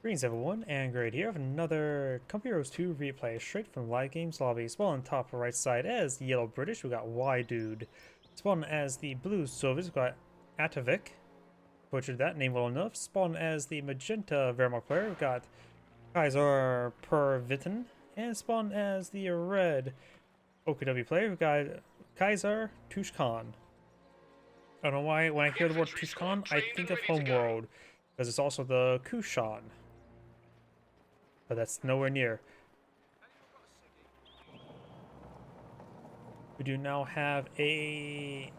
Greetings everyone, and Great here with another Company Heroes 2 replay straight from Live Games Lobby. Spawn on top right side as the yellow British, we got Y Dude. Spawn as the blue Soviets, we got Artavick. Butchered that name well enough. Spawn as the magenta Wehrmacht player, we got Kaiser Pervitin. And spawn as the red OKW player, we got Kaiser Tushkan. I don't know why when I hear the word Tushkan, I think of Homeworld, because it's also the Kushan. But that's nowhere near. We do now have a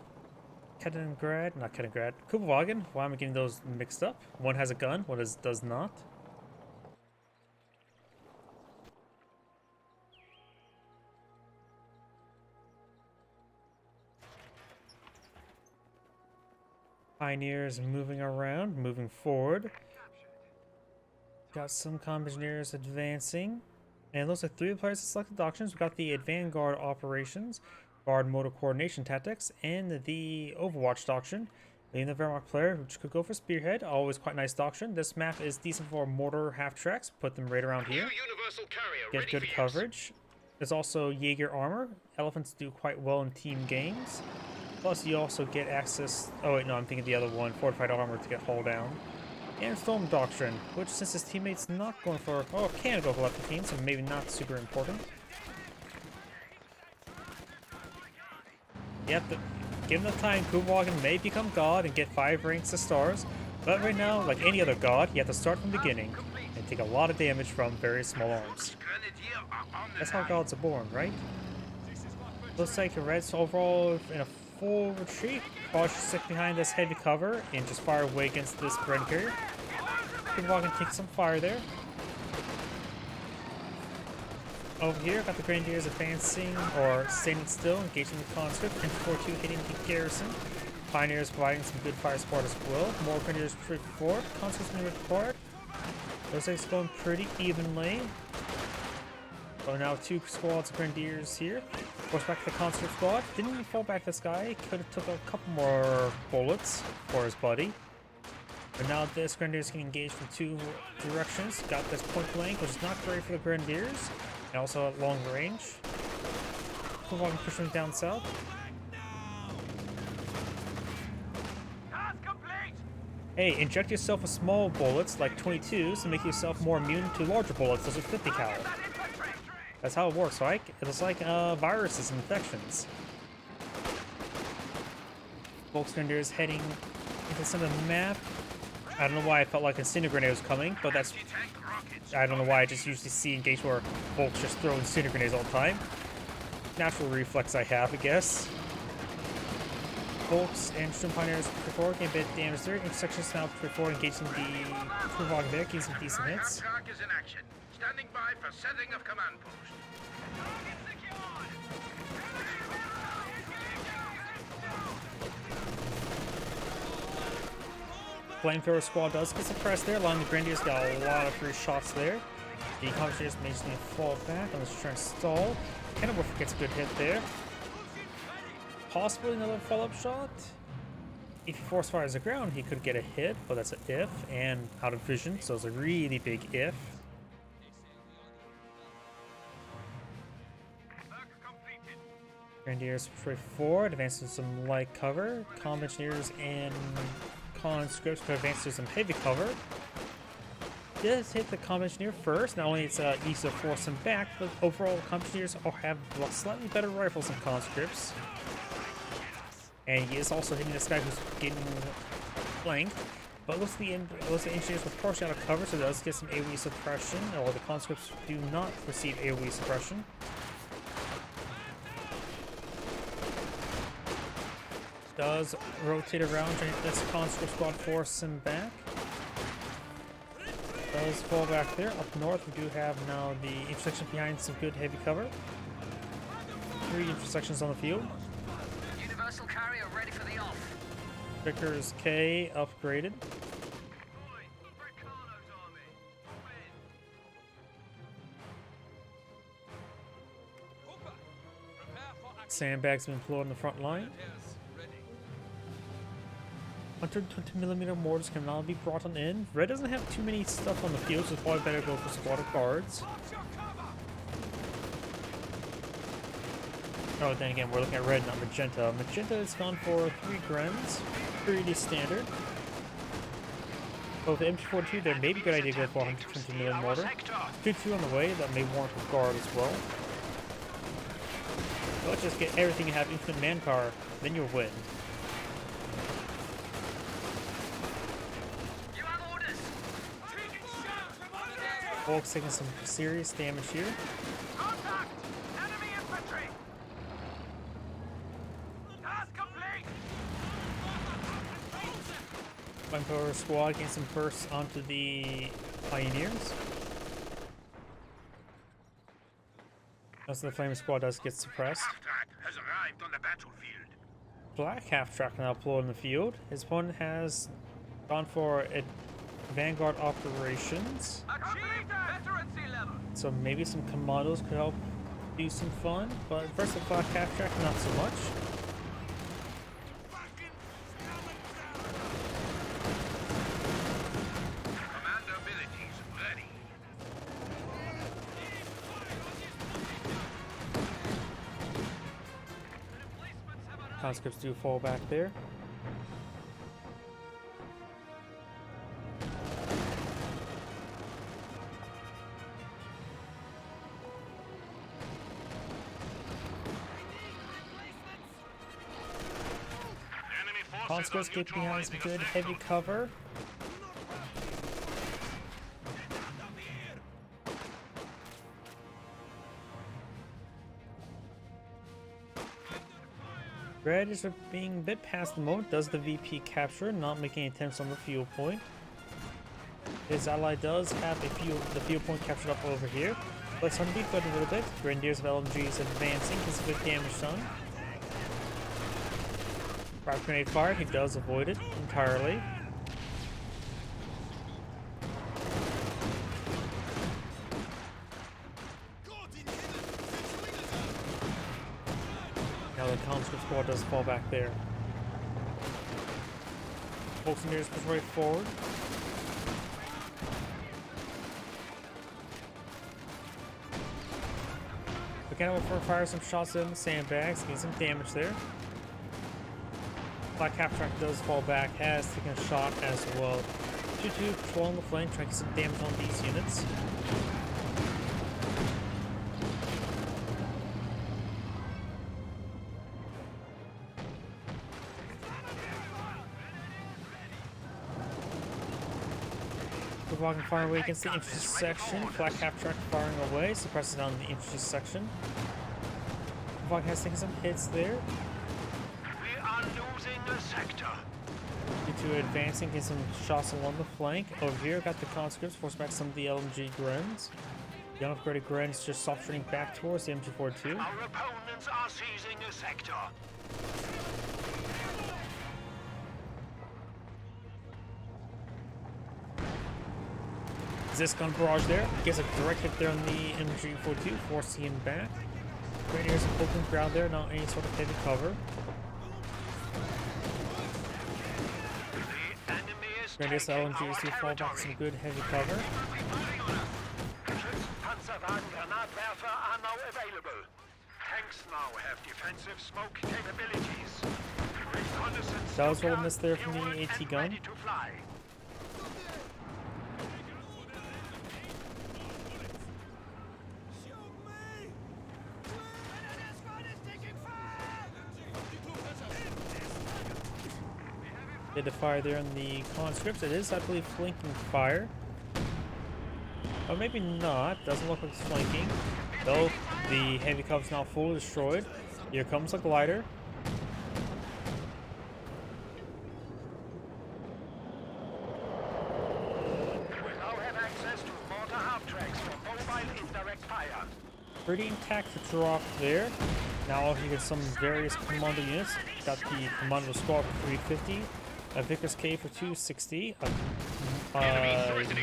Kaliningrad, not Kaliningrad, Kupowagen. Why am I getting those mixed up? One has a gun, one does not. Pioneers moving around, moving forward. Got some engineers advancing. And it looks like three of the players that selected doctrines. We got the Advanced Guard Operations, Guard Motor Coordination Tactics, and the Overwatch doctrine. Leading the Wehrmacht player, which could go for Spearhead. Always quite nice doctrine. This map is decent for mortar half tracks. Put them right around here. Get good coverage. There's also Jaeger armor. Elephants do quite well in team games. Plus, you also get access. Oh wait, no, I'm thinking the other one. Fortified armor to get hull down. And Storm Doctrine, which since his teammate's not going for, oh, can go for left 15, so maybe not super important. You have to give him the time. Kupowagen may become God and get 5 ranks of stars, but right now, like any other God, you have to start from the beginning and take a lot of damage from very small arms. That's how gods are born, right? Looks like the Reds overall in a full retreat. Probably should stick behind this heavy cover and just fire away against this Bren carrier. Kupowagen take some fire there. Over here, got the Grenadiers advancing or standing still, engaging the conscript. 10-4-2 hitting the garrison. Pioneers providing some good fire support as well. More Grenadiers retreat forward. Conscripts moving forward. Looks like it's going pretty evenly. So now 2 squads of Grenadiers here. Force back to the conscript squad. Didn't even fall back this guy. Could have took a couple more bullets for his buddy. But now this Grenadiers can engage from 2 directions. Got this point blank, which is not great for the Grenadiers. And also at long range. Kupowagen pushing down south. Hey, inject yourself with small bullets like 22s to make yourself more immune to larger bullets. Those are 50 cal. That's how it works, right? It's like viruses and infections. Volksgrenadiers heading into the center of the map. I don't know why I felt like Incinerator was coming, but that's... I don't know why I just usually see engagement where Volks just throw Incinerator all the time. Natural reflex I have, I guess. Volks and Sturm Pioneers before getting a bit of damage there. Intersections now before engaging the Kupowagen there, getting some decent hits. Standing by for setting of command post. Flamethrower squad does get suppressed there, allowing the Grenadiers got a lot of free shots there. The Conversations may just need to fall back on this try and stall. Kenilworth gets a good hit there. Possibly another follow-up shot. If he force fires the ground, he could get a hit, but that's an if, and out of vision, so it's a really big if. Grenadiers push forward, advancing some light cover. Comm engineers and conscripts could advance to some heavy cover. Does hit the comm engineer first. Not only it's easy to force him back, but overall comm engineers have slightly better rifles than conscripts. And he is also hitting this guy who's getting flanked. But looks like the engineers were partially out of cover, so it does get some AoE suppression, or the conscripts do not receive AoE suppression. Does rotate around, trying to get this conscript squad force him back. Does fall back there. Up north, we do have now the intersection behind some good heavy cover. 3 intersections on the field. Universal carrier ready for the off. Vickers K upgraded. Sandbags have been employed on the front line. On 120mm mortars can now be brought on in. Red doesn't have too many stuff on the field, so it's probably better to go for squad of guards. Oh, then again, we're looking at red, not magenta. Magenta has gone for 3 Grens. Pretty standard. But with the MG42, there may be a good idea to go for 120mm mortar. 2-2 on the way, that may warrant a guard as well. So let's just get everything and have infinite manpower, then you'll win. Volk's taking some serious damage here. Contact! Enemy infantry! Task complete! Flamethrower squad getting some bursts onto the pioneers. Also, the flame squad does get suppressed. Half-track has arrived on the battlefield. Black half-track now deployed in the field. His opponent has gone for vanguard operations. Achieved veterancy level! So maybe some commandos could help do some fun, but versus the black half-track, not so much. Commander abilities ready. Conscripts do fall back there. Conscripts get behind some good heavy cover. Red is being a bit past the moment, does the VP capture, not making attempts on the fuel point. His ally does have the fuel point captured up over here. But it's underneath a little bit. Grenadiers of LMGs advancing, gets good damage done. Grab grenade fire, he does avoid it entirely. Now the conscript squad does fall back there. Volksengers push right forward. Again, we'll fire some shots in the sandbags, getting some damage there. Black half-track does fall back, has taken a shot as well. 2-2 patrolling the flank, trying to get some damage on these units. Walking fire away against the infantry section. Black half-track firing away, suppressing down the infantry section. Vog has taken some hits there. We are losing a sector. Due to advancing, getting some shots along the flank. Over here, got the conscripts, force back some of the LMG Grens. The unupgraded Grens just soft turning back towards the MG42. Our opponents are seizing a sector. Gun barrage there, gets a direct hit there on the MG42, forcing him back. Grenadiers in open ground there, not any sort of heavy cover. Grenadiers LMGs do fall back some good heavy cover. Panzerwagen-Granatwerfer are now available. Tanks now have defensive smoke capabilities. Reconnaissance That was well missed there from the AT gun. ready to fly. Did the fire there on the conscripts. It is, I believe, flanking fire. Or maybe not. Doesn't look like it's flanking. Though the heavy cover's now fully destroyed. Here comes a glider. We now have access to mortar half-tracks for mobile indirect fire. Pretty intact to drop there. Now if you get some various commando units. Got the commando squad for 350. A Vickers K for 260, a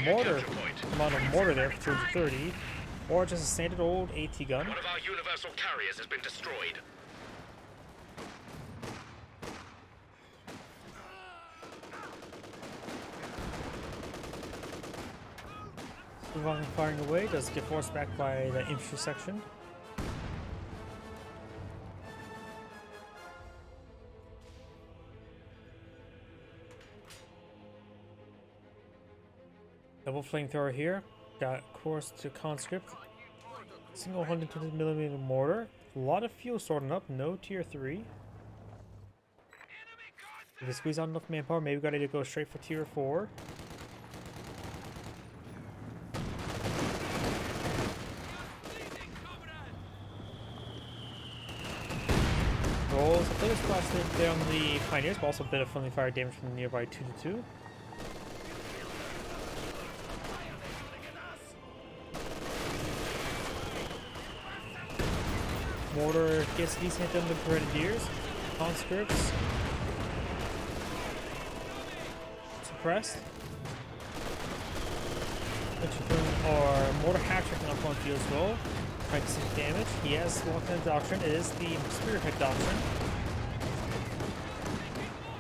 mortar, commando mortar there for 230, or just a standard old AT gun. One of our universal carriers has been destroyed. Revolving firing away does get forced back by the infantry section. Double flamethrower here. Got course to conscript. Single 120mm mortar. A lot of fuel sorting up. No tier 3. If we squeeze out enough manpower, maybe we gotta go straight for tier 4. Rolls a bit of splash there on the pioneers, but also a bit of friendly fire damage from the nearby 2-2. Mortar gets decent hit on the grenadiers. Conscripts suppressed. Or mortar hat-tricking up on field as well. Trying to see damage. He has locked in the doctrine. It is the spearhead doctrine.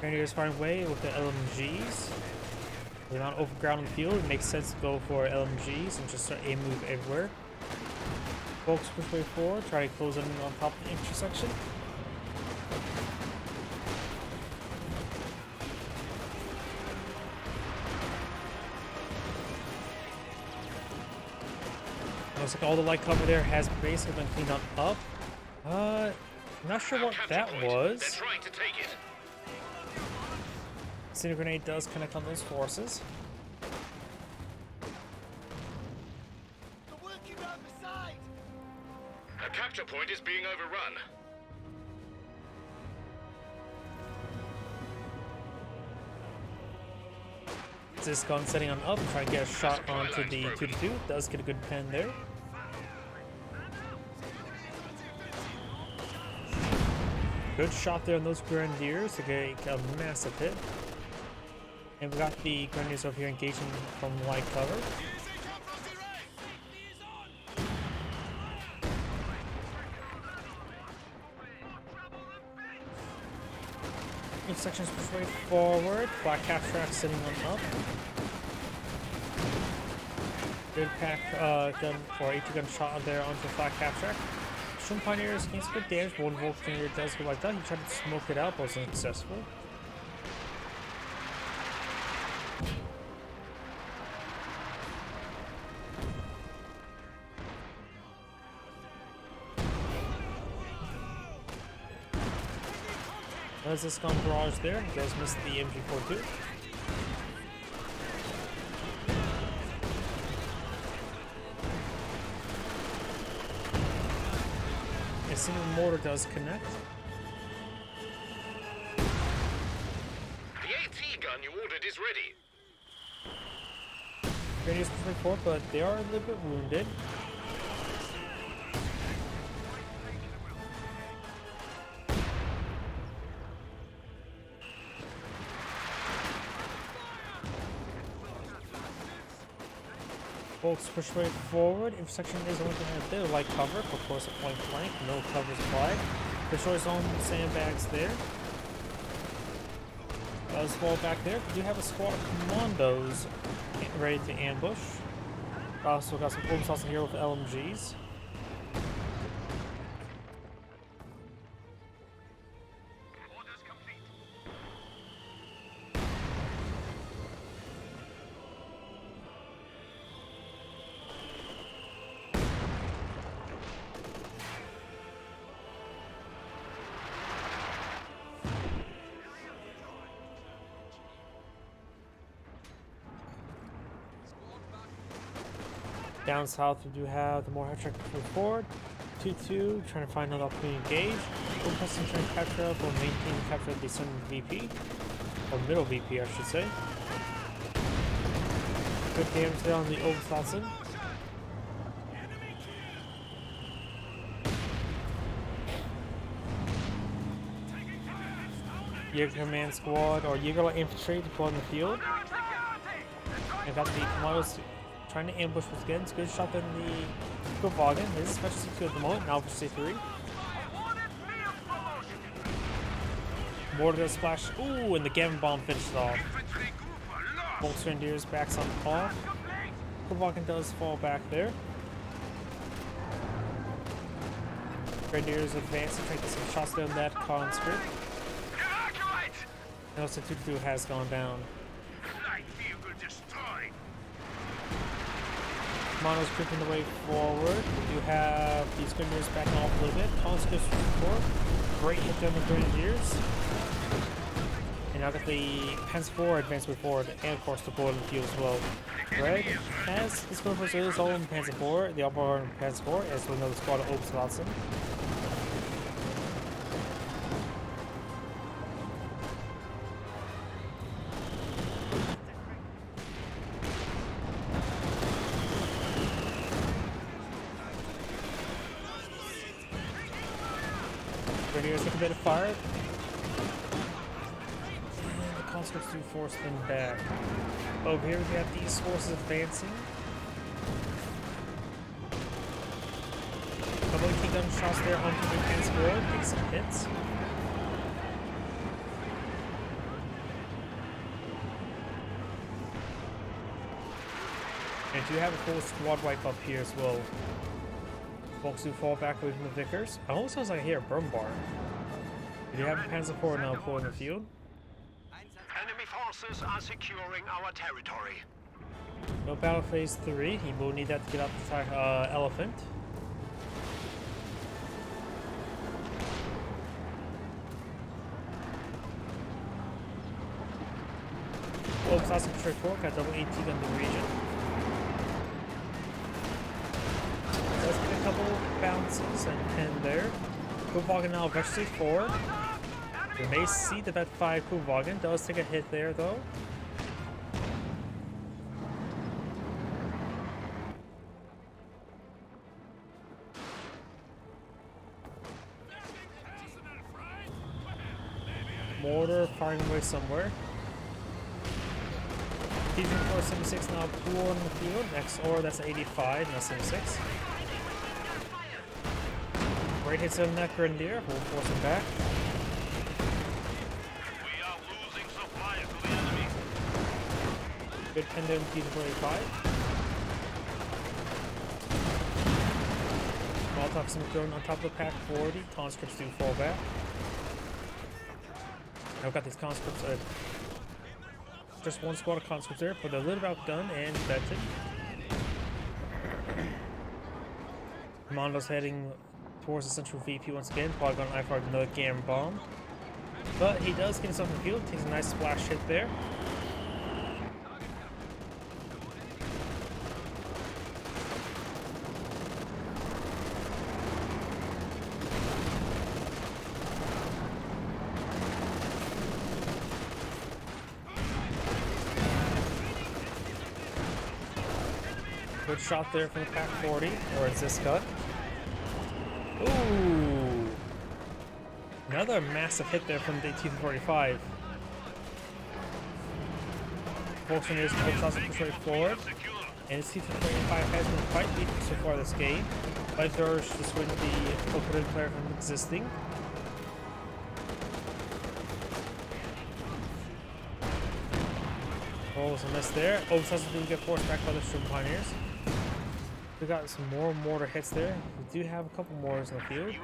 Grenadiers firing away with the LMGs. They're not overground on the field. It makes sense to go for LMGs and just start aim move everywhere. Folks push way forward, try to close in on top of the infantry section. Looks like all the light cover there has basically been cleaned up. I'm not sure what that was. They're trying to take it. Incendiary grenade does connect on those forces. A capture point is being overrun. This gun setting on up, trying to get a shot onto the 2-2. Does get a good pen there. Good shot there on those grenadiers to get a massive hit. And we got the grenadiers over here engaging from light cover. Each section's pushed way forward. Black cap track sitting on up. Good pack gun or 80 gun shot there onto the flat cap track. Some pioneers gain some good damage. One Volk Junior does go like that. He tried to smoke it out, but was unsuccessful. Does this gun barrage there? He does miss the MG42. A single mortar does connect. The AT gun you ordered is ready. Grenadiers pushing forward, but they are a little bit wounded. Bolts push way forward. Intersection is only going to have a bit of light cover, of course, a point blank. No covers applied. Destroys own sandbags there. Does fall back there. We do have a squad of commandos ready to ambush. Also got some open sauce here with LMGs. Down south, we do have the more hat-trick moving forward. 2-2, trying to find another opportunity to engage. Open custom trying to capture up or maintain capture of the Sun VP. Or middle VP, I should say. Good damage there on the Overslotson. Jaeger Command Squad or Jaeger Light Infantry deployed in the field. And got the commandos trying to ambush with guns. Good shot in the Wagen. This is special C2 at the moment, now for C3. Mortar does splash. Ooh, and the Gavin bomb finished it off. Bolts Grenadiers backs on off. Pervitin does fall back there. Grenadiers advancing, trying to get some shots down that conscript. Evacuate! And also 2-2 has gone down. Light vehicle destroyed. Mono's creeping the way forward. We do have these Grenadiers backing off a little bit. Conscripts support. Great hit down the Grenadiers. And now got the Panzer IV advancing forward, and of course the bullet in the field as well. Red has his going for his own Panzer IV, the upper Panzer IV, as we know the squad of Obstlotzen. Grenadiers took a bit of fire. And the conscripts do force them back. Over here we have these forces advancing. Couple of key gun shots there onto the Panzer IV, take some hits. And you have a full squad wipe up here as well. Folks do fall back away from the Vickers. It almost sounds like I hear a Brumbar. We do have a Panzer IV now pulling the field. Enemy forces are securing our territory. No battle phase 3. He will need that to get out the elephant. Folks also Patriot 4 got double AT gun in the region. Let's get a couple bounces and pin there. Kuhwagen now eventually forward. You may see the Vet 5 Kuhwagen does take a hit there though. Mortar firing away somewhere. T-4 76 now pool on the field. Next or that's 85, now 76. Great hits on that Grenadier. We'll force him back. We are losing supplies to the enemy. Good pendant T-45. Molotovs and thrown on top of the Pack 40. Conscripts do fall back. I've got these conscripts. Just one squad of conscripts there, but they're a little outdone and vetted. Mondo's heading towards the central VP once again. Probably going to fired another Gam bomb. But he does get himself in the field, takes a nice splash hit there. Good shot there from the Pack 40, or is this cut? Ooh! Another massive hit there from the T-45. Volkswagen is push forward, and his T-45 has been quite weak so far this game. But Durge just win the opening player from existing. Oh, was a miss there. Oh, doesn't even get forced back by the Storm Pioneers. We got some more mortar hits there. We do have a couple mortars in the field.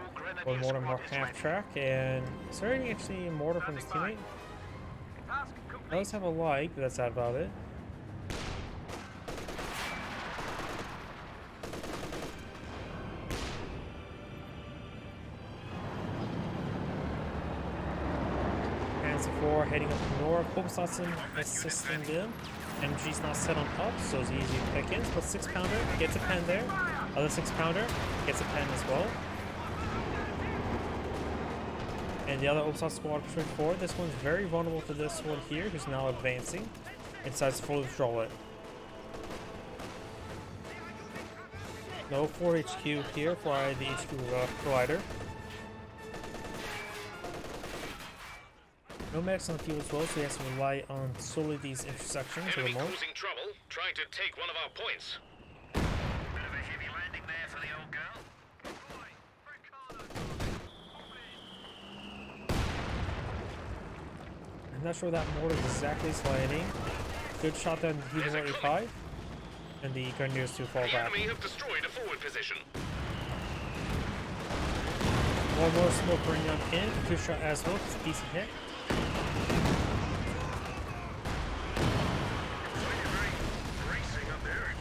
One mortar more half track, and is there any actually a mortar from his teammate? Does have a light, but that's that about it. Panzer 4 heading up north. Hopestotzen assisting them. MG's not set on up, so it's easy to pick in. But 6-pounder gets a pen there. Other 6-pounder gets a pen as well. And the other Obstat squad pushing forward. This one's very vulnerable to this one here, who's now advancing. And decides to fully withdraw it. No 4 HQ here for the HQ provider. No medics on the field as well, so he has to rely on solely these intersections at the moment. Causing trouble, trying to take one of our points. Bit of a heavy landing there for the old girl. I'm not sure that mortar exactly is landing. Good shot down to T-45. and the Grenadiers to fall The back. enemy have destroyed a forward position. One more smoke running on in. Tushkan as well. It's a decent hit. Racing up there.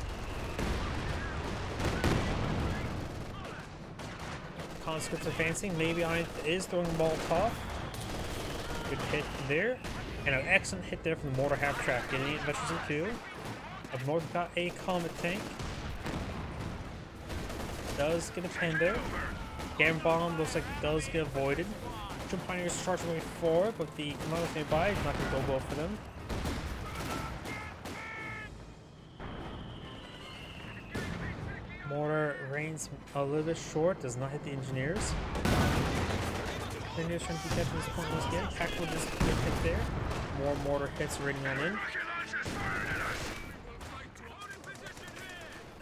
Conscripts advancing. Maybe on it is throwing Molotov. Good hit there. And an excellent hit there from the mortar half track. Getting it veterans in two. Up north got a comet tank. Does get a pen there. Cannon bomb looks like it does get avoided. Two pioneers charging way forward, but the commandos nearby is not going to go well for them. Mortar range a little bit short, does not hit the engineers. Engineers trying to catch this point once again. Tactical just good hit there. More mortar hits rating on in.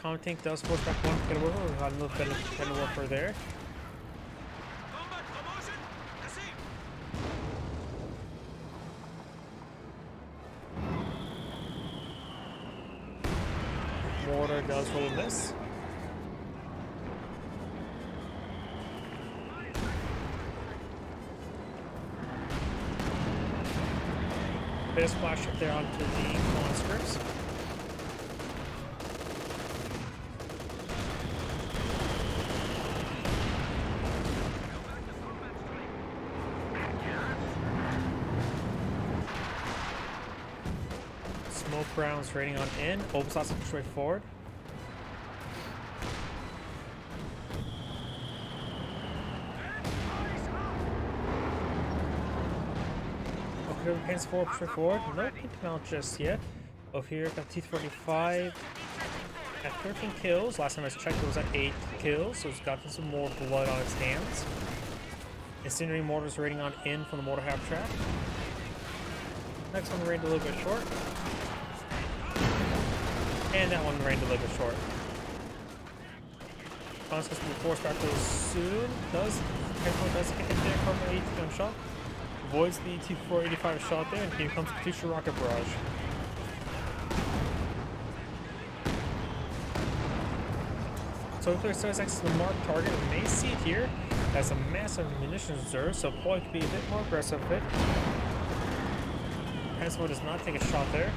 Comet tank does force back one Penny Warper. We've got another Penny Warper there. Mortar does roll a miss. Bit of splash up there onto the conscripts. Smoke rounds rating on in. Obisots push way forward. Okay, pins forward, push way forward. No pin out just yet. Over here, got T-45 at 13 kills. Last time I checked, it was at 8 kills, so it's gotten some more blood on its hands. Incendiary mortars rating on in from the mortar half track. Next one rained a little bit short. And that one rained a little bit short. Conscripts will be forced back really soon. Does get hit there from the 8th gun shot. Avoids the T-485 shot there, and here comes the Tushkan rocket barrage. So if there's access to the marked target, we may see it here. Has a massive munitions reserve, so Poi could be a bit more aggressive with it. Henslow does not take a shot there.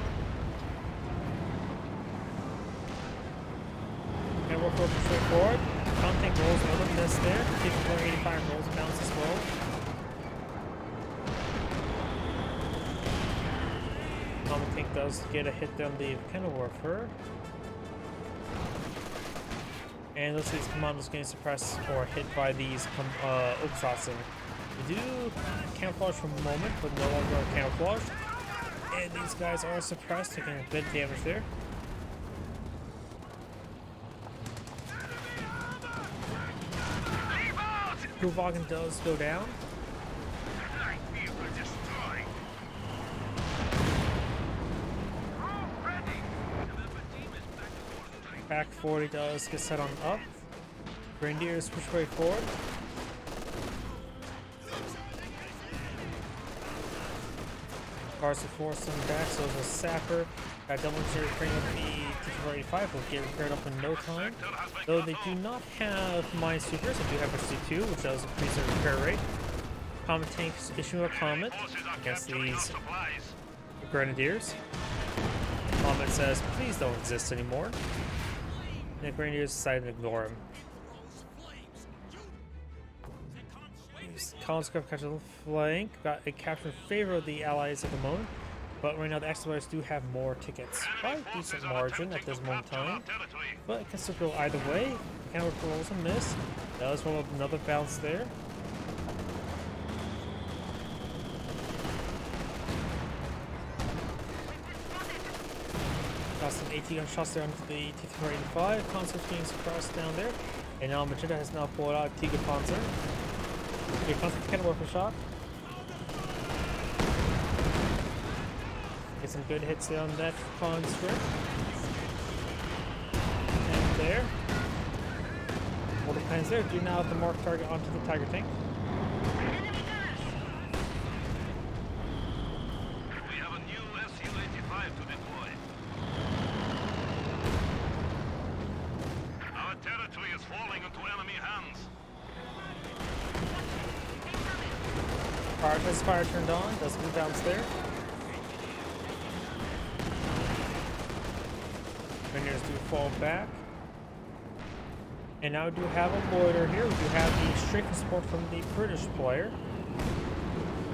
And we'll go straight forward. Tank rolls another miss there. T-485 rolls bounce as well. Tank does get a hit on the Cannon Warfare. And looks like these commandos getting suppressed or hit by these Obisots. We do camouflage for a moment, but no longer camouflage. And these guys are suppressed, taking a bit of damage there. Kuvagan does go down. Back 40 does get set on up. Grenadiers push way forward. Cars to force them back, so there's a sapper. That double engineer bring up the T-485 will get repaired up in no time. Though they do not have minesweepers, they do have SC2, which does increase their repair rate. Comet tanks issue a comet against these grenadiers. Comet says, please don't exist anymore. And the grenadiers decide to ignore him. Conscript catches a flank, got a capture in favor of the allies at the moment, but right now the Explorators do have more tickets by a decent margin at this moment in time, but it can still go either way. Counter rolls a miss, does roll up another bounce there. Got some AT gun shots there onto the T-485, Conscript being suppressed down there, and now Magenta has now pulled out Tiger Panzer. Here comes the Cannon Warfare shot. Get some good hits there on that conscript. And there. All the plans there. Do now have the marked target onto the Tiger tank. We have a new Su-85 to deploy. Prioritizes fire turned on, does move bounce there. Rangers do fall back. And now we do have a loiter here. We do have the strafing support from the British player.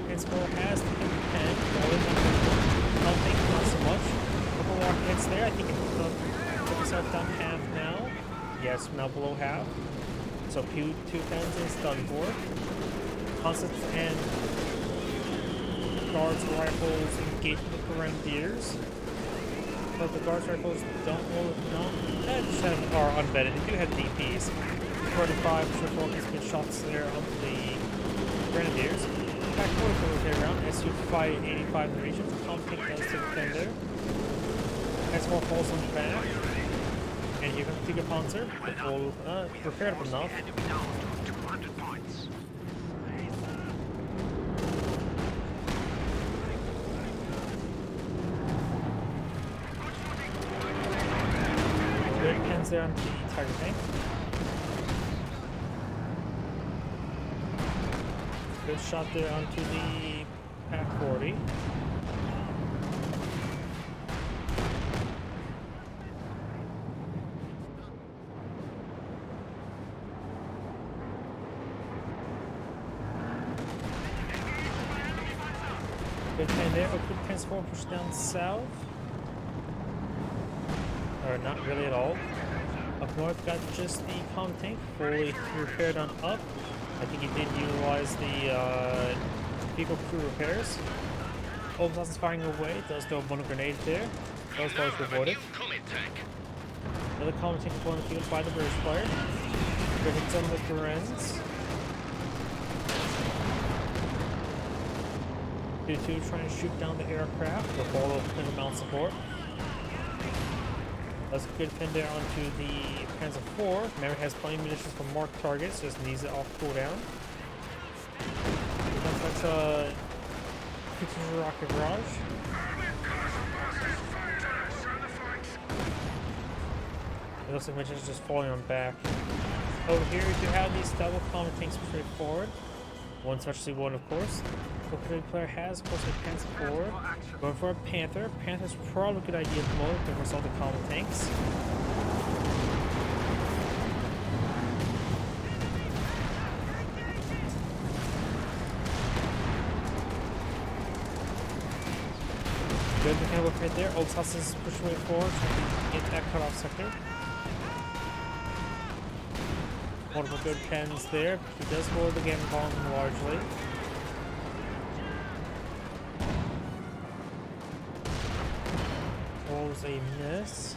And score has to hit the pen. Nothing, not so much. A couple more hits there. I think it's put himself down half now. Yes, now below half. So two pens is done for. Concepts and guards rifles engage with the grenadiers. But the guards rifles are unvetted. They do have DPs. 45 triple has good shots there on the grenadiers. Back 44 repair round. SU 585 in the region. Comping does to defend there. S4 falls on the back. And here comes Tiga Panzer. The full repaired up enough. Good pens there on the Tiger tank. Good shot there onto the Pack 40. Good pen there, but good pens forward, push down south. Or not really at all. Up north got just the comm tank fully repaired on up. I think he did utilize the vehicle crew repairs. Overtoss is firing away, does throw one grenade there. Those both rewarded. Another comm tank is on the field by the British player. Good hits on the Grenz. 2-2 trying to shoot down the aircraft with all of the mount support. That's a good pin there onto the Panzer IV. Remember, has plenty of munitions for marked targets, just needs it off cooldown. That's a future rocket barrage. It looks like munitions just falling on back. Over here, we do have these double common tanks straight forward. One specialty one, of course. The player has, of course, a Panzer IV. Going for a Panther. Panther's probably a good idea at the moment against all the common tanks. Good mechanical work right there. Old Sauce is pushing way forward, trying to get that cutoff sector. Multiple good pens there. He does hold the game bomb largely. Rolls a miss.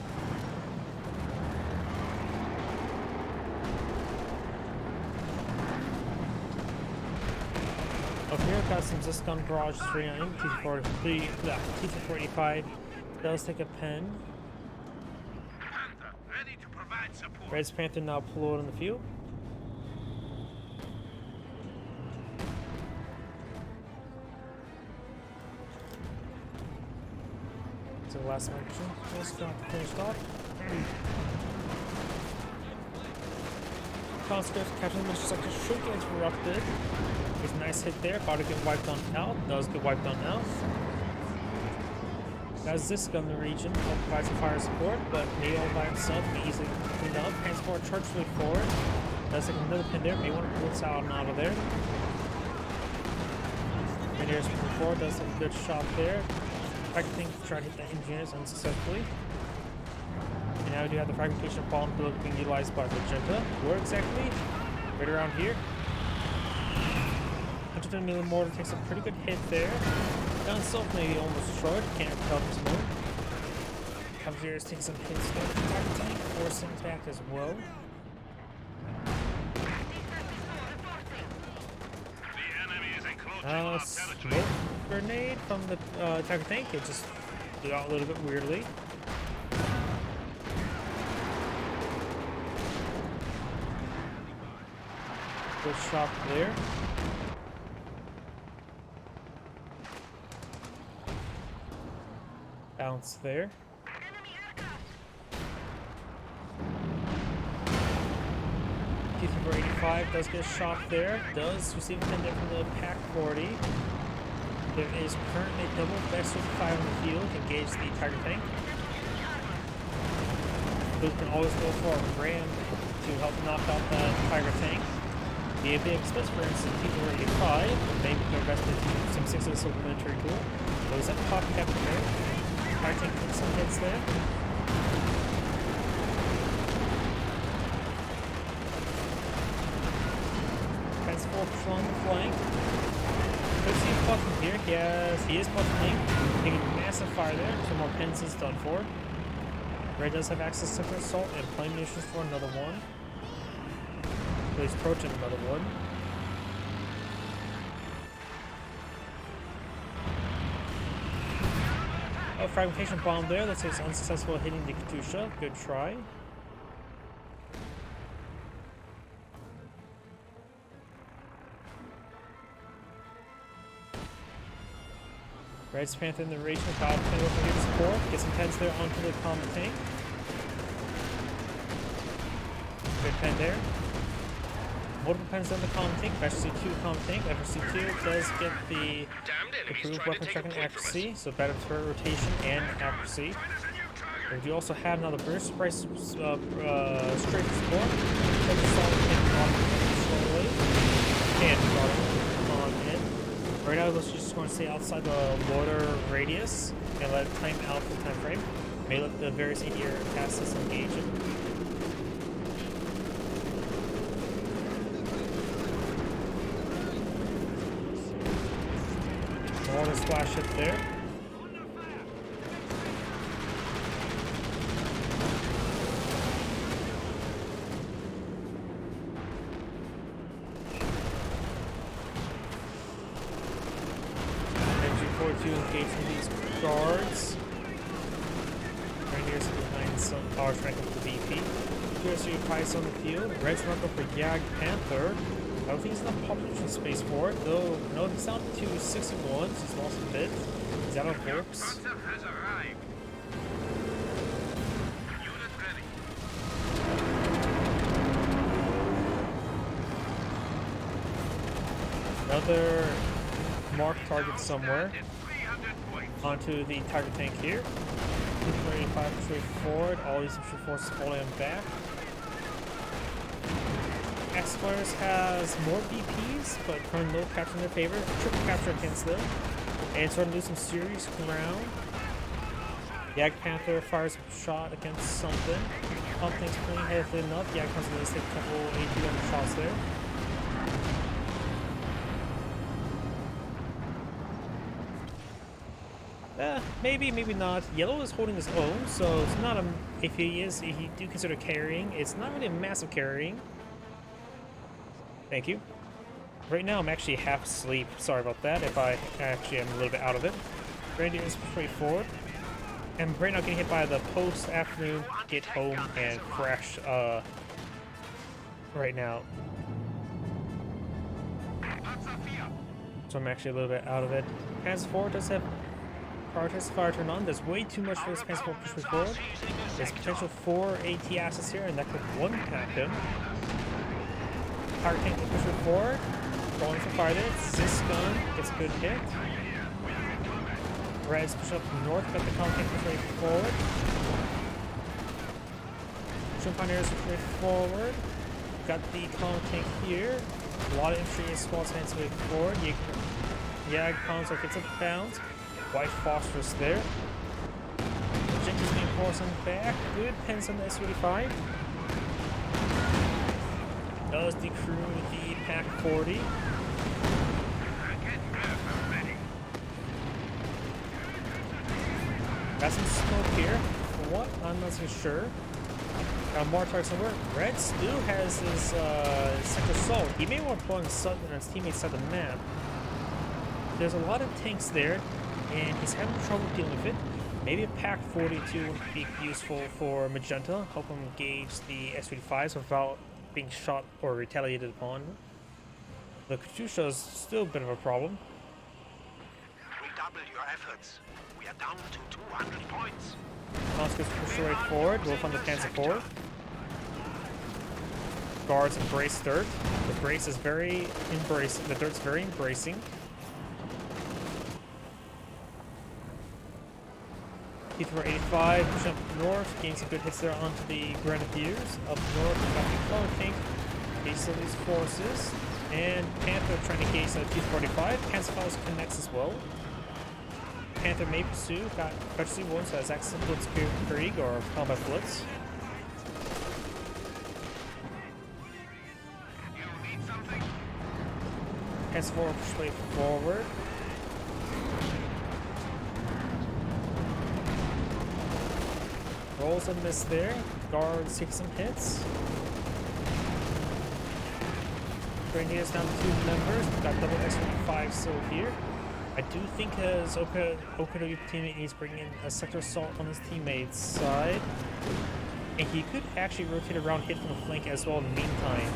Up here, got some Tushkan barrage 39, T443, T485. Does take a pen. Red's Panther now pulled on the field. So last action, just got finished off. Conscript, Captain Minister Sector should get interrupted. There's a nice hit there, about to get wiped on out. Does get wiped on out. Got Zisk on the region, provides some fire support, but maybe all by himself can be easily cleaned up. Transport charges way forward. Does take another pin there, may want to pull this out and out of there. Engineers moving forward, does a good shot there. I think try to hit the engineers unsuccessfully. And now we do have the fragmentation bomb being utilized by Magenta. Where exactly? Right around here. 110mm mortar takes a pretty good hit there. Gun itself maybe almost destroyed. Can't recover this moment. Cavaliers take some hits there. Pervitin forcing attack as well. Smoke grenade from the Tiger tank. It just did out a little bit weirdly. Good shot there. Bounce there. T-485 does get shot there. Does receive a pin there from the Pack 40. There is currently a double S-35 on the field to engage the Tiger tank. Luke can always go for a ram to help knock out the Tiger tank. The big expense for instance, T-485, maybe go best to some 6 supplementary tool. Goes that pop captain there. Tiger tank takes some hits there. Transport on the flank. Could see him buffing here. He is buffing. Taking massive fire there. 2 more pins is done for. Red does have access to assault and flame munitions for another one. So he's approaching another one. Oh, fragmentation bomb there. Looks like it's unsuccessful hitting the Katusha. Good try. Red's Panther in the region, about 10 over here to support. Get some pens there onto the common tank. Good pen there. Multiple pens on the common tank. FSC2 common tank. FSC2 does get the improved weapon tracking accuracy, so better turret rotation and accuracy. We do also have now the burst price straight support. Take a solid hit on slowly. And got it on in. Right now, let's just going to stay outside the water radius and let it time out the time frame. May let the various ADR passes engage it. Water splash hit there. To engage some of these guards. Reindeers behind some power strike up the VP. USG price on the field. Red's run up for Yag Panther. I don't think he's enough population space for it, though. No, he's down to 61, so he's lost a bit. He's out of books. Another marked target somewhere. Onto the Tiger tank here. 285 straight forward. All these infantry forces falling back. X-Flyers has more BPs, but current low capture in their favor. Triple capture against them. And starting to do some serious ground. Yag Panther fires a shot against something. Pump tank's pretty heavily enough. Yag comes in to take a couple 8 shots there. Maybe, maybe not. Yellow is holding his own, so it's not a... If he do consider carrying, it's not really a massive carrying. Thank you. Right now, I'm actually half asleep. Sorry about that, if I actually am a little bit out of it. Reindeer is straightforward. And right now getting hit by the post-afternoon get home and crash, right now. So I'm actually a little bit out of it. Panzer 4 does have prioritized fire turn on. There's way too much for this Panzer 4 push forward. There's potential 4 AT assets here, and that could one-tap him. Power tank will push forward. Going for fire there. Tushkan gets a good hit. Reds push up north, got the common tank push forward. Shrimp Pioneers push forward. Got the common tank here. A lot of infantry and small tanks way forward. Yag Pounds gets a bounce. White phosphorus there. Jenkins being forced on back. Good pens on the S-35. Does decrew the Pack 40. Got some smoke here. For what? I'm not so sure. Got more targets somewhere. Red still has his sector assault. He may want to pull on his teammates on the map. There's a lot of tanks there, and he's having trouble dealing with it. Maybe a Pack 42 would be useful for Magenta, help him engage the S-35s without being shot or retaliated upon. The Katusha is still a bit of a problem. Redouble your efforts. We are down to 200 points. Mouse gets pushed right forward. We'll find the Panzer 4. Guards embrace dirt. The brace is very embracing. The dirt's very embracing. T-4 85 pushing up north, getting some good hits there onto the Grenadiers. Up north, we got the color tank, engaging these forces, and Panther trying to engage the T-45. Panzerfaust connects as well. Panther may pursue, got Specialty 1, so that's Access Blitzkrieg or Combat Blitz. Panzer 4 push way forward. Rolls and miss there. Guards take some hits. Grenadiers down to 2 members. We've got double S-5 still here. I do think his OKW teammate needs to bring in a sector assault on his teammate's side. And he could actually rotate around, hit from the flank as well in the meantime.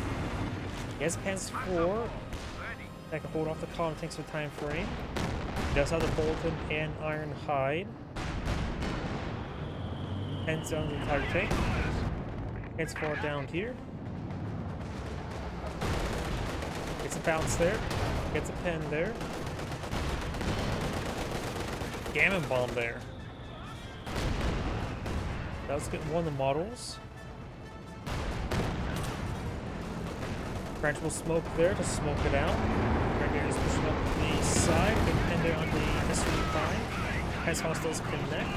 He has Panzer 4 that can hold off the column tanks for time frame. He does have the Bolton and Iron Hide. Ends on the Tiger tank. Gets 4 down here. Gets a bounce there. Gets a pen there. Gammon bomb there. That was getting one of the models. Branchable smoke there to smoke it out. Grenadiers pushing up the side. Good pen there on the S-35. Has hostiles connect.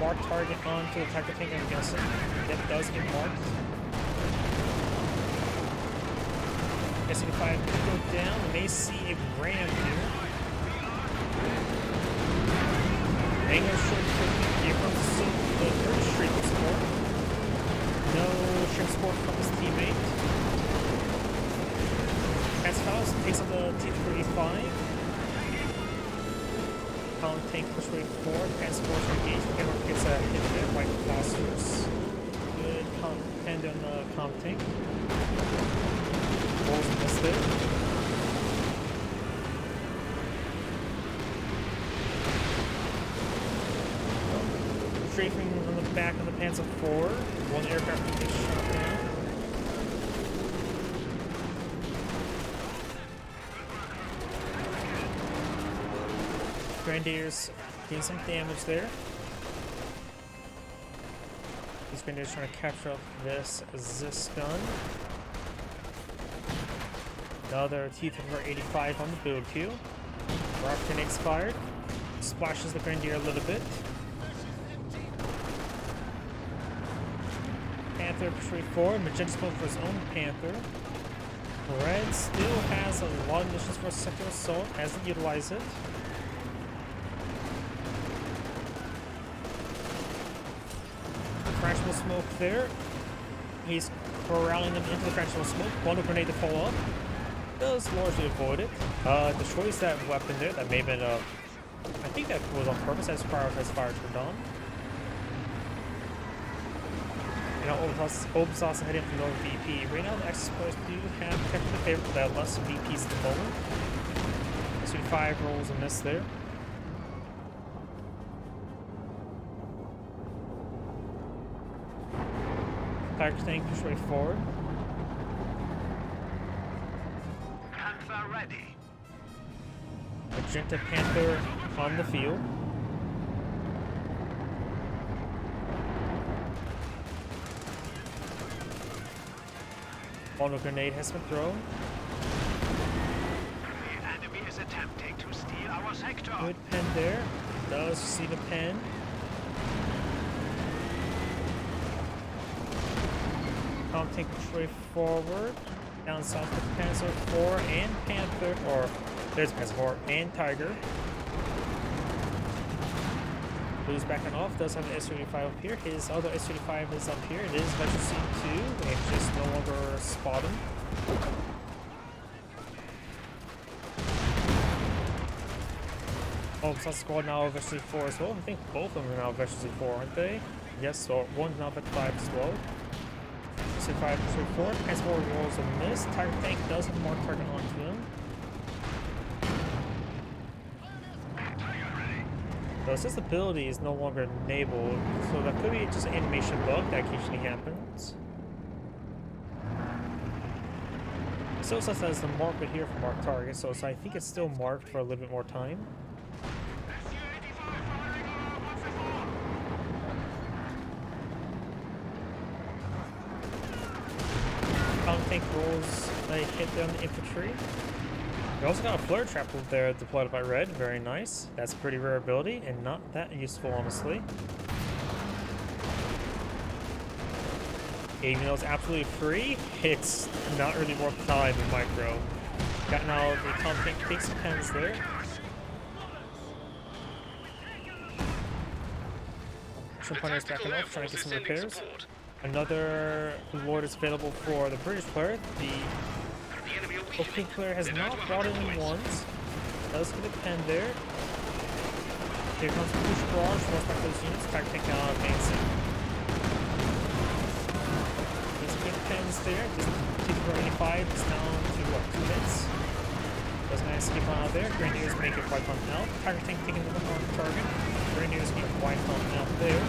Mark target onto the Tiger tank, I'm guessing. Yep, does get marked. S-85 could go down. We may see a ram here. Angle short quickly. Here comes the third shrimp support. No shrimp support from his teammate. Panzerfaust takes up the T-35. Column tank push way forward. Panzerfaust engaged. Hammer gets a hit there. Right phosphorus. Good hand on the column tank. Rolls miss there. Strafing on the back of the Panzer 4. One aircraft gets shot down. Grenadiers getting some damage there. These Grenadiers trying to capture up this gun. Another T-85 on the build queue. Rock grenades fired. Splashes the Grenadier a little bit. Panther straight forward. Magenta smoke for his own Panther. Red still has a lot of missions for sector assault. Hasn't utilized it. Fractional smoke there. He's corralling them into the fractional smoke. One grenade to fall off. Does largely avoid it. Destroys that weapon there. That may have been I think that was on purpose as far as fire turned on. You know, Obus also heading for North VP. Right now, the Axis players do have technical favor for that less VPs at the moment. S-5 rolls a miss there. Tiger tank push way forward. Panther ready. Magenta Panther on the field. Mono grenade has been thrown. The enemy is attempting to steal our sector. Good pen there. Does see the pen. Column tank push way forward. Down south with Panzer 4 and Panther, or there's Panzer 4 and Tiger. Blue's backing off, does have an S-35 up here. His other S-35 is up here. It is Vector C2. We just no longer spot him. Oh, so squad now Vector C4 as well. I think both of them are now Vector C4, aren't they? Yes, so one's now Vector 5 as well. S-35 4. Panzer 4 rolls a miss. Tiger tank does have more target onto him. Though his ability is no longer enabled, so that could be just an animation bug that occasionally happens. Still says that it's the marker here for marked target, so I think it's still marked for a little bit more time. Tank rolls a hit there on the infantry. We also got a flare trap there deployed by Red. Very nice. That's a pretty rare ability and not that useful, honestly. Even though it's absolutely free, it's not really worth the time in micro. Got now the tank takes some pens there. Some punters backing off, trying to get some repairs. Another Lord is available for the British player. The Pink player has not brought in ones. Does get a pen there. Here comes Push Barrage, force back those units. Attack tank now advancing. Needs to get pens there. Just take for 85. It's down to what, 2 hits. Doesn't manage to get one out there. Grenadiers make it quite on out. Tiger tank taking one more target. Grenadiers get quite on out there.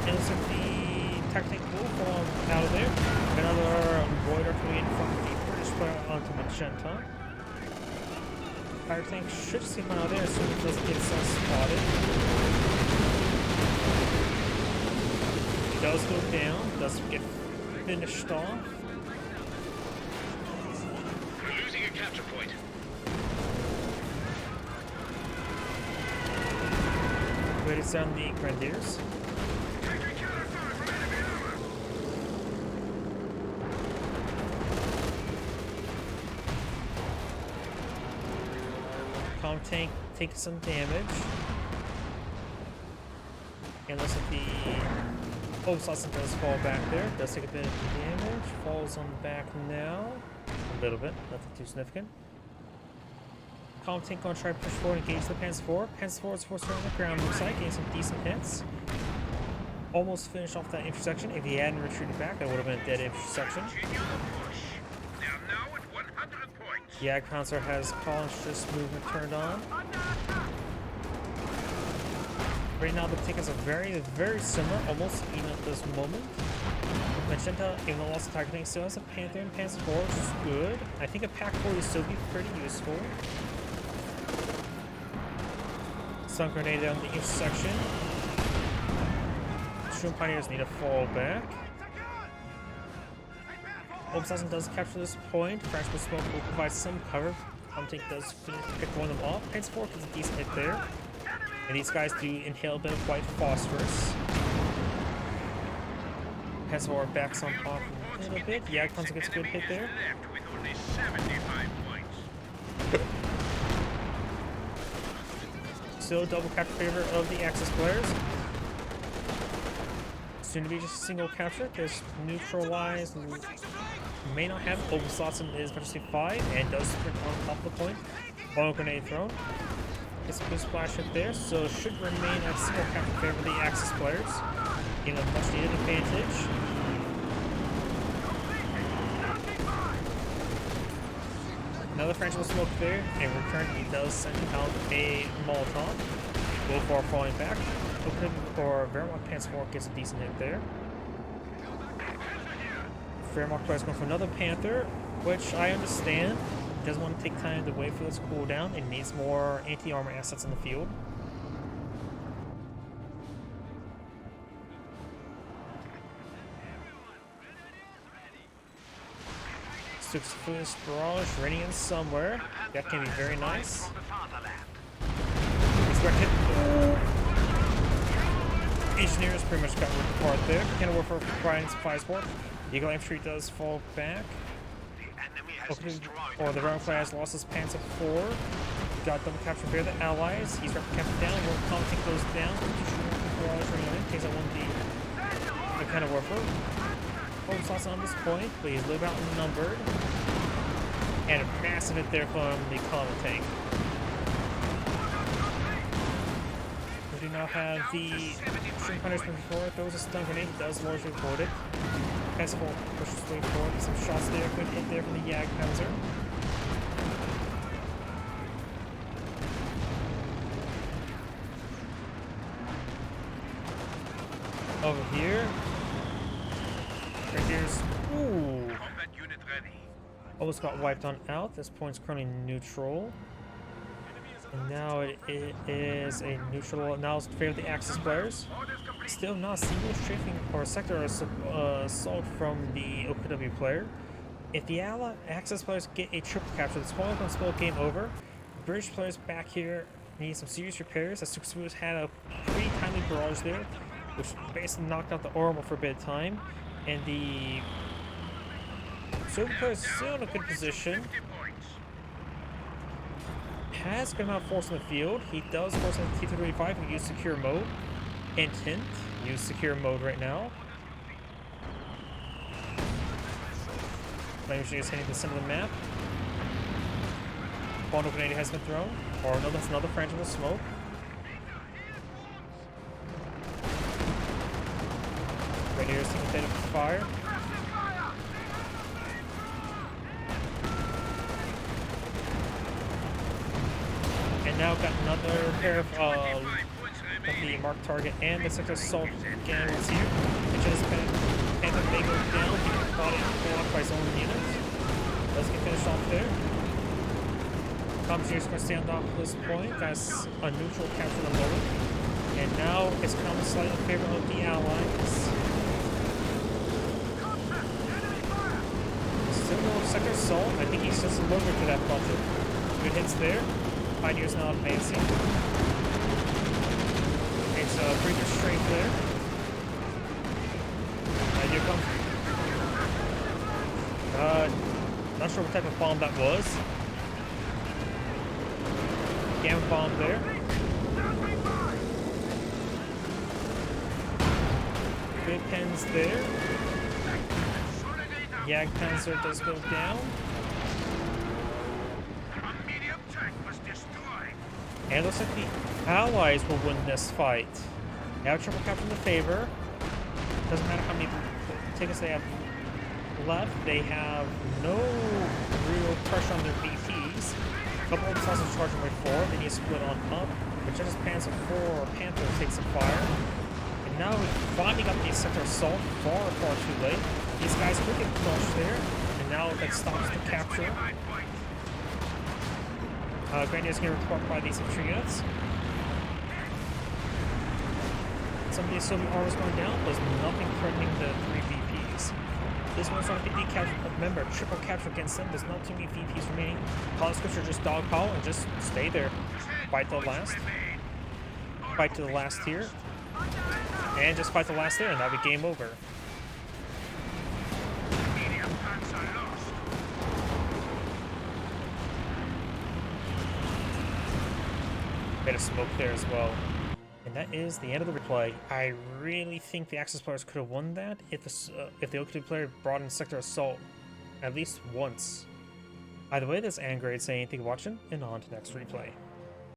And looks like the Tactic will fall out of there. Another Void Artillery from the British player onto Magenta. Fire tank should see one out there as soon as it doesn't get spotted. It does go down, does get finished off. We're losing a capture point. Ready to sound the Grenadiers. Tank takes some damage. And looks like the Assassin does fall back there. Does take a bit of damage. Falls on the back now. A little bit, nothing too significant. Tank gonna try to push forward and engage the Panzer IV. Panzer IV is forced on the ground, looks like, getting some decent hits. Almost finished off that intersection. If he hadn't retreated back, that would have been a dead intersection. Yag Panzer has Collins just movement turned on. Right now the tickets are very, very similar, almost even at this moment. Magenta, even though lost the target tank, still has a Panther and Panzer IV, which is good. I think a Pack 4 would still be pretty useful. Stun grenade on the intersection. Shroom Pioneers need to fall back. Assassin does capture this point. Fractional Smoke will provide some cover. Tank does pick one of them off. Panzer IV gets a decent hit there. And these guys do inhale a bit of white phosphorus. Panzer IV backs on off a little bit. Panzer gets a good hit there. Still double capture favor of the Axis players. Soon to be just a single capture. There's neutralized. May not have it. Assassin is Majesty 5 and does sprint on top of the point. Bottle grenade thrown. Gets a good splash hit there, so should remain a single capture favor of the Axis players. Getting a much needed advantage. Another French will smoke there. In return, he does send out a Molotov. Before falling back. Opening for Wehrmacht Panzer IV gets a decent hit there. Wehrmacht player is going for another Panther, which I understand. It doesn't want to take time to wait for this cooldown. It needs more anti-armor assets in the field. Six-foot barrage running in somewhere. That can be very nice. Expected. Engineers pretty much got ripped apart there. Cannon Warfare providing supplies for. Eagle Infantry does fall back. Or the Round Class lost his Panzer IV. Got double capture there, the allies. He's captured down. One Tank goes down. Takes out one of the Cannon Warfare. Holmes on this point, but he's a little bit outnumbered. And a massive hit there from the Common Tank. We do now have the Shrimp Punishment before. Throws a stun grenade, does largely avoid it. Panzer IV pushes his way forward, gets some shots there, good hit there from the Yag Panzer. Over here. Right here's. Ooh. Combat unit ready. Almost got wiped on out. This point's currently neutral. And now it is a neutral. Now it's in favor of the Axis players. Still not a single strafing or sector assault from the OKW player. If the Axis players get a triple capture, the small open spell game over. British players back here need some serious repairs, as Tushkan had a pretty timely barrage there, which basically knocked out the Orbital for a bit of time. And the Soviet player is still in a good position. Has good amount of force in the field. He does force on T-35 and use secure mode. And hint, use secure mode right now. Flame is hitting the center of the map. Bundle grenade has been thrown. Or no, that's another frangible smoke. Radiators taking a bit of fire. And now got another pair of the marked target and the sector assault cannons here. It just Panther may go down. He can caught it blocked by his own units. Doesn't get finished off there. Commandeer's going to stand off at this point. That's a neutral capture the moment. And now it's coming slightly in favor of the Allies. Still no sector assault. I think he's just allergic to that button. Good hits there. Pioneer's now advancing. It's a pretty good strafe there. And here comes. Not sure what type of bomb that was. Gamma bomb there. Good pens there. Yag Panzer does go down. And it looks like the Allies will win this fight. They have triple capture in the favor. Doesn't matter how many tickets they have left. They have no real pressure on their BPs. A couple of them also charging way forward. They need to split on up. But just Panzer IV Panther takes some fire. And now we finally got the sector assault far too late. These guys could get crushed there. And now that stops the capture. Grenadiers getting report by these infantry units. Some of the Soviet armors going down, but there's nothing threatening the 3 VPs. This one's on 50 capture, but remember, triple capture against them. There's not too many VPs remaining. Conscripts are just dogpile and just stay there. Fight to the last. Fight to the last here. And just fight the last there, and that'll be game over. Bit of smoke there as well. And that is the end of the replay. I really think the Axis players could have won that if the OKW player brought in sector assault at least once. Either way, this is Angrade saying thank you for watching, and on to the next replay.